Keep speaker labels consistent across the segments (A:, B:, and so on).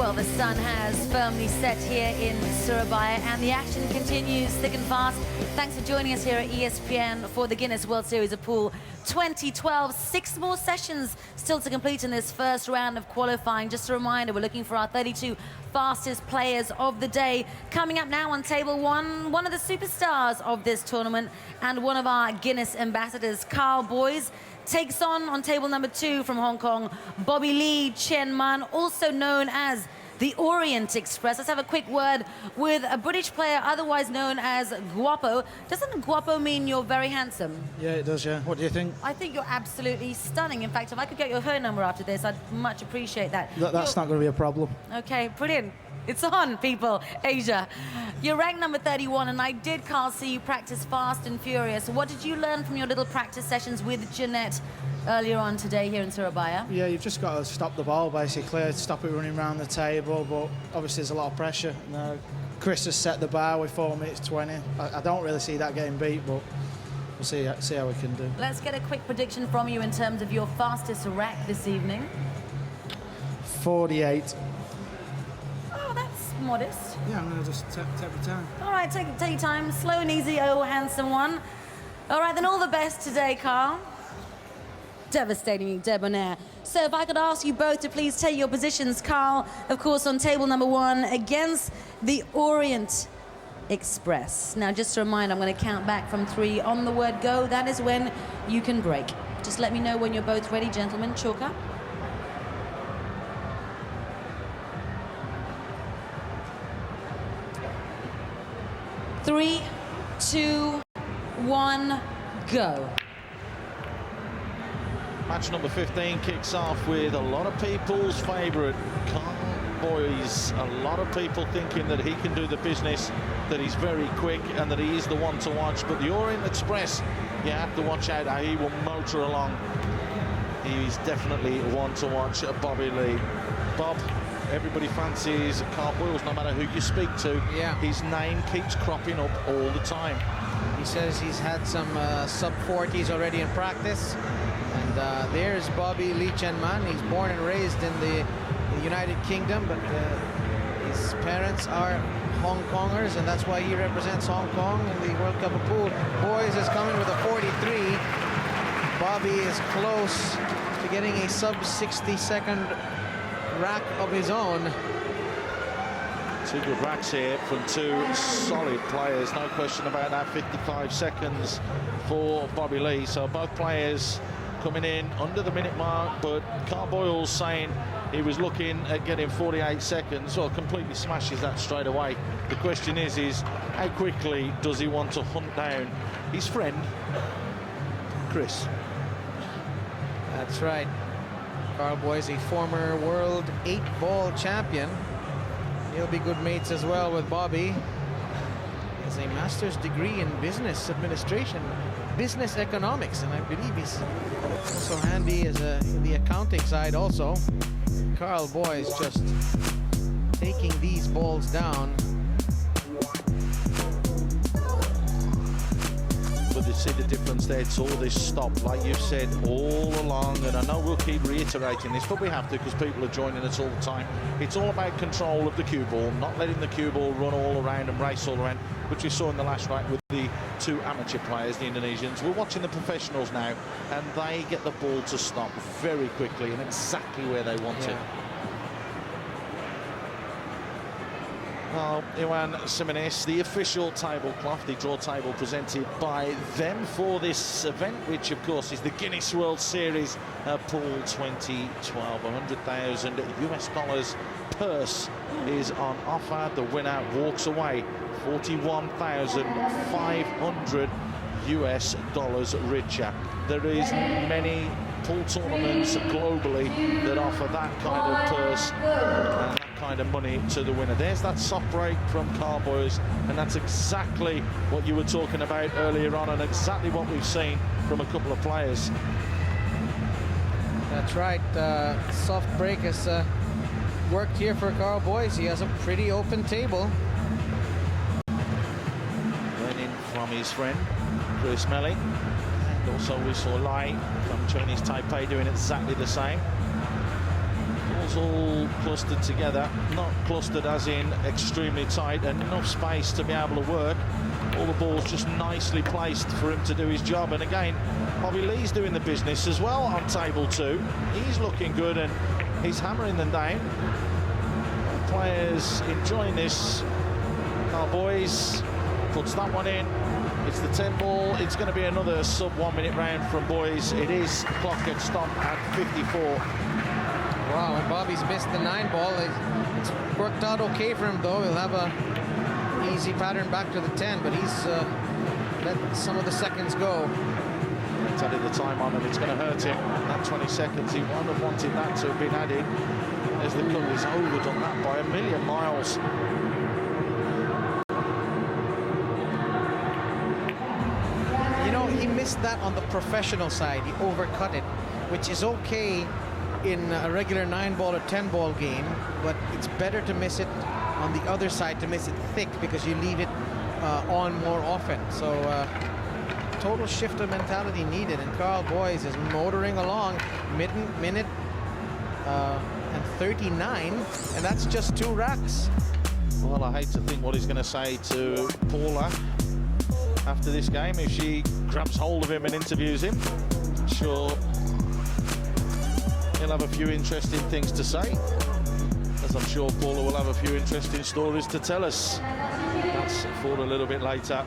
A: Well, the sun has firmly set here in Surabaya and the action continues thick and fast. Thanks for joining us here at ESPN for the Guinness World Series of Pool 2012. 6 more sessions still to complete in this first round of qualifying. Just a reminder, we're looking for our 32 fastest players of the day. Coming up now on table one of the superstars of this tournament and one of our Guinness ambassadors, Karl Boyes, takes on table number 2 from Hong Kong, Lee Chenman, also known as the Orient Express. Let's have a quick word with a British player otherwise known as Guapo. Doesn't Guapo mean you're very handsome?
B: Yeah, it does, yeah. What do you think?
A: I think you're absolutely stunning. In fact, if I could get your phone number after this, I'd much appreciate that.
B: That's not going to be a problem.
A: Okay, brilliant. It's on, people. Asia. You're ranked number 31, and I did, Karl, see you practice fast and furious. What did you learn from your little practice sessions with Jeanette earlier on today here in Surabaya?
B: Yeah, you've just got to stop the ball, basically, stop it running around the table, but obviously there's a lot of pressure. Chris has set the bar with 4 minutes 20. I don't really see that getting beat, but we'll see how we can do.
A: Let's get a quick prediction from you in terms of your fastest rack this evening.
B: 48.
A: Oh, that's modest.
B: Yeah, I'm going to just take the time.
A: All right, take your time. Slow and easy, oh, handsome one. All right, then all the best today, Karl. Devastatingly debonair. So if I could ask you both to please take your positions, Karl, of course, on table number 1 against the Orient Express. Now, just a reminder, I'm going to count back from 3. On the word go, that is when you can break. Just let me know when you're both ready, gentlemen. Chalk up. 3, 2, 1, go.
C: Match number 15 kicks off with a lot of people's favourite, Karl Boyes. A lot of people thinking that he can do the business, that he's very quick and that he is the one to watch. But the Orient Express, you have to watch out how he will motor along. He's definitely one to watch, Lee. Bob, everybody fancies Karl Boyes, no matter who you speak to.
D: Yeah.
C: His name keeps cropping up all the time.
D: He says he's had some sub-40s already in practice. And there's Lee Chenman. He's born and raised in the United Kingdom, but his parents are Hong Kongers, and that's why he represents Hong Kong in the World Cup of Pool. Boyes is coming with a 43. Bobby is close to getting a sub-60-second rack of his own.
C: 2 good racks here from 2 solid players, no question about that. 55 seconds for Lee. So both players coming in under the minute mark, but Karl Boyes saying he was looking at getting 48 seconds, well, completely smashes that straight away. The question is how quickly does he want to hunt down his friend, Chris?
D: That's right. Karl Boyes, a former world 8-ball champion. He'll be good mates as well with Bobby. He has a master's degree in business administration, business economics, and I believe he's also handy as in the accounting side also. Karl Boyes just taking these balls down.
C: But you see the difference there, it's all this stop, like you've said all along, and I know we'll keep reiterating this, but we have to because people are joining us all the time. It's all about control of the cue ball, not letting the cue ball run all around and race all around, which we saw in the last rack with the 2 amateur players, the Indonesians. We're watching the professionals now, and they get the ball to stop very quickly and exactly where they want it. Well, Iwan Simonis, the official tablecloth, the draw table presented by them for this event, which of course is the Guinness World Series Pool 2012. $100,000 purse is on offer. The winner walks away $41,500 richer. There is many pool tournaments globally that offer that kind of purse and that kind of money to the winner. There's that soft break from Karl Boyes, and that's exactly what you were talking about earlier on, and exactly what we've seen from a couple of players.
D: That's right. Soft break has worked here for Karl Boyes. He has a pretty open table.
C: Learning from his friend Chris Melling, and also we saw Lai from Chinese Taipei doing exactly the same. balls all clustered together, not clustered as in extremely tight, and enough space to be able to work. All the balls just nicely placed for him to do his job. And again, Bobby Lee's doing the business as well on table 2. He's looking good and he's hammering them down. Players enjoying this. Karl Boyes puts that one in. It's the 10 ball. It's going to be another sub 1 minute round from Boyes. It is. Clock gets stopped at 54.
D: Wow, and Bobby's missed the 9 ball. It's worked out okay for him, though. He'll have a easy pattern back to the 10, but he's let some of the seconds go.
C: It's added the time on, and it's going to hurt him. That 20 seconds, he wouldn't have wanted that to have been added, as the cut is overdone that by a million miles.
D: You know, he missed that on the professional side. He overcut it, which is okay in a regular 9 ball or 10 ball game, but it's better to miss it on the other side, to miss it thick, because you leave it on more often. So total shift of mentality needed, and Karl Boyes is motoring along. Minute and 39, and that's just 2 racks.
C: Well, I hate to think what he's going to say to Paula after this game if she grabs hold of him and interviews him. Sure, he'll have a few interesting things to say, as I'm sure Paula will have a few interesting stories to tell us. That's for a little bit later.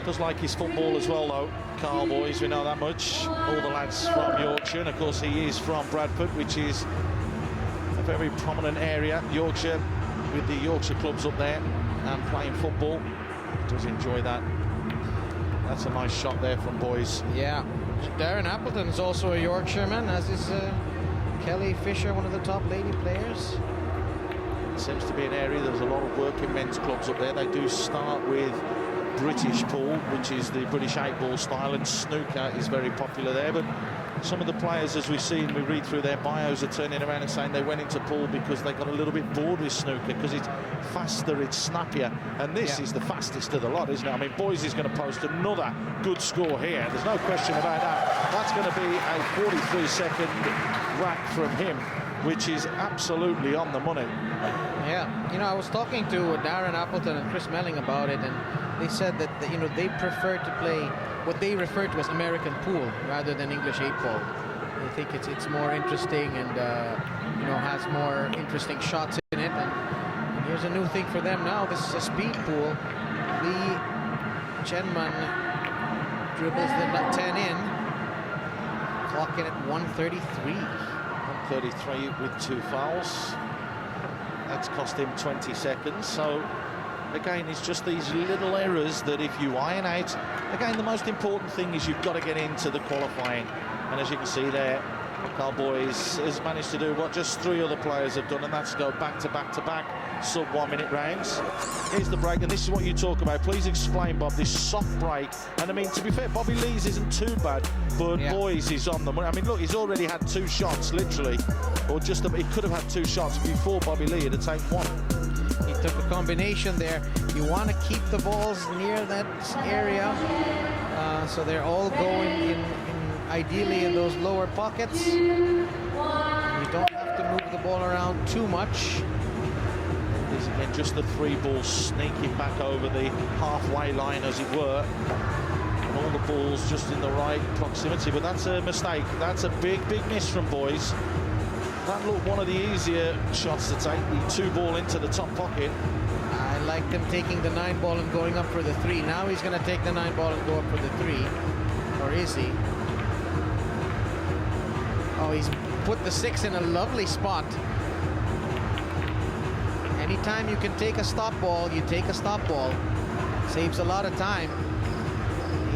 C: Does like his football as well, though, Karl Boyes, we know that much. All the lads from Yorkshire, and of course he is from Bradford, which is a very prominent area, Yorkshire, with the Yorkshire clubs up there and playing football. Does enjoy that. That's a nice shot there from Boyes.
D: Yeah, Darren Appleton is also a Yorkshireman, as is Kelly Fisher, one of the top lady players.
C: It seems to be an area, there's a lot of work in men's clubs up there. They do start with British pool, which is the British 8-ball style, and snooker is very popular there. But some of the players, as we see and we read through their bios, are turning around and saying they went into pool because they got a little bit bored with snooker, because it's faster, it's snappier, and this is the fastest of the lot, isn't it? I mean, Boyes is going to post another good score here. There's no question about that. That's going to be a 43-second rack from him, which is absolutely on the money.
D: Yeah, you know, I was talking to Darren Appleton and Chris Melling about it, and they said that, you know, they prefer to play what they refer to as American pool rather than English 8-ball. They think it's more interesting and, you know, has more interesting shots in it. And here's a new thing for them now. This is a speed pool. Lee Chenman dribbles the 10 in. Clock in at 133.
C: 133 with 2 fouls. That's cost him 20 seconds. So again, it's just these little errors that if you iron out, again, the most important thing is you've got to get into the qualifying. And as you can see there, Karl Boyes has managed to do what just 3 other players have done, and that's go back to back to back sub 1 minute rounds. Here's the break, and this is what you talk about. Please explain, Bob, this soft break. And I mean, to be fair, Bobby Lee's isn't too bad, but Boyes is on the money. I mean, look, he's already had 2 shots, literally, or just he could have had 2 shots before Bobby Lee had taken 1.
D: He took a combination there. You want to keep the balls near that area, so they're all going in ideally in those lower pockets. You don't have to move the ball around too much.
C: There's again just the 3 balls sneaking back over the halfway line, as it were, and all the balls just in the right proximity. But that's a mistake. That's a big miss from Boyes. That looked one of the easier shots to take, the 2 ball into the top pocket.
D: I liked him taking the 9 ball and going up for the 3. Now he's going to take the 9 ball and go up for the 3. Or is he? Oh, he's put the 6 in a lovely spot. Anytime you can take a stop ball, you take a stop ball. Saves a lot of time.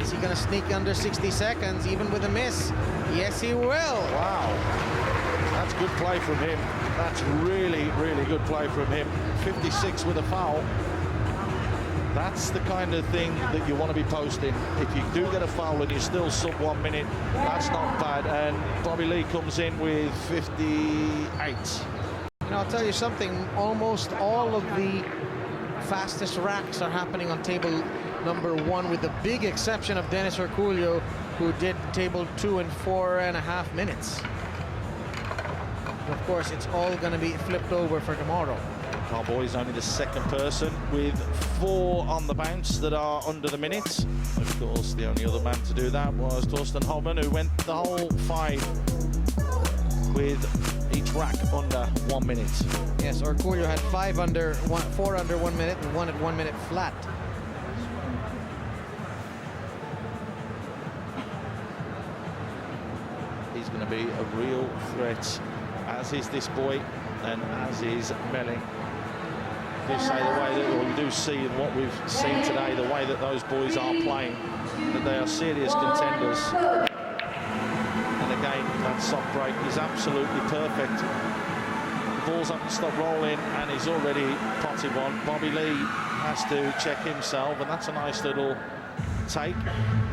D: Is he going to sneak under 60 seconds, even with a miss? Yes, he will.
C: Wow. That's good play from him. That's really good play from him. 56 with a foul. That's the kind of thing that you want to be posting. If you do get a foul and you're still sub 1 minute, that's not bad. And Bobby Lee comes in with 58.
D: You know, I'll tell you something. Almost all of the fastest racks are happening on table number 1, with the big exception of Dennis Herculio, who did table 2 in 4.5 minutes. of course, it's all going to be flipped over for tomorrow.
C: Karl Boyes only the second person with 4 on the bounce that are under the minute. Of course, the only other man to do that was Torsten Homan, who went the whole 5 with each rack under 1 minute.
D: Yes, Orculio had 4 under 1 minute and 1 at 1 minute flat.
C: He's going to be a real threat, as is this boy, and as is Malai. You do say the way that, or you do see in what we've seen today, the way that those boys are playing, that they are serious contenders. And again, that soft break is absolutely perfect. The balls haven't stopped rolling, and he's already potted one. Bobby Lee has to check himself, and that's a nice little take.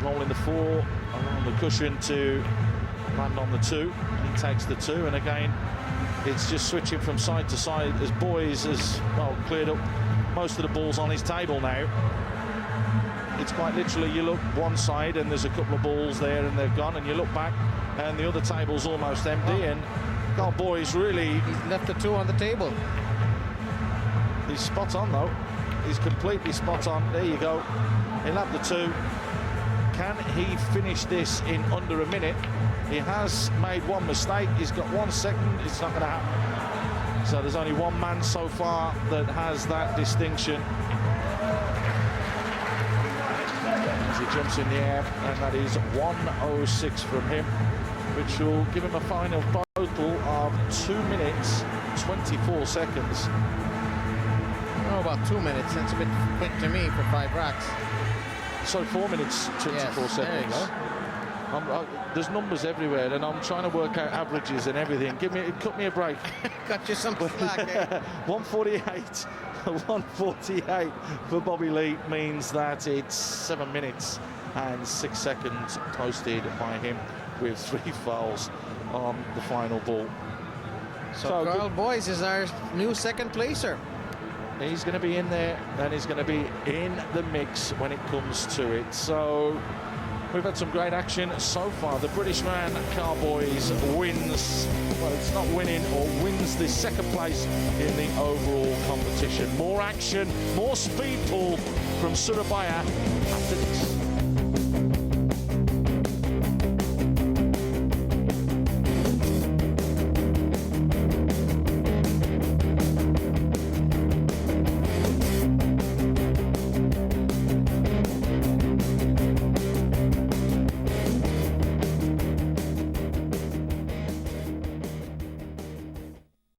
C: Rolling the 4 along the cushion to land on the 2. He takes the 2, and again, it's just switching from side to side as Boyes has, well, cleared up most of the balls on his table now. It's quite literally, you look one side and there's a couple of balls there and they're gone, and you look back and the other table's almost empty. And Karl Boyes really...
D: He's left the 2 on the table.
C: He's spot on, though. He's completely spot on. There you go. He'll have the 2. Can he finish this in under a minute? He has made 1 mistake. He's got 1 second. It's not going to happen. So there's only 1 man so far that has that distinction. As he jumps in the air, and that is 1:06 from him, which will give him a final total of 2 minutes, 24 seconds.
D: Oh, about 2 minutes. That's a bit quick to me for 5 racks.
C: So 4 minutes, 24 seconds.
D: There you go.
C: There's numbers everywhere, and I'm trying to work out averages and everything. Cut me a break.
D: Got you some slack.
C: 148, 148 for Bobby Lee means that it's 7 minutes and 6 seconds posted by him with 3 fouls on the final ball.
D: So Karl Boyes is our new second placer.
C: He's going to be in there, and he's going to be in the mix when it comes to it. So we've had some great action so far. The British man, Karl Boyes, wins, well, it's not winning, or wins the second place in the overall competition. More action, more speed pull from Surabaya after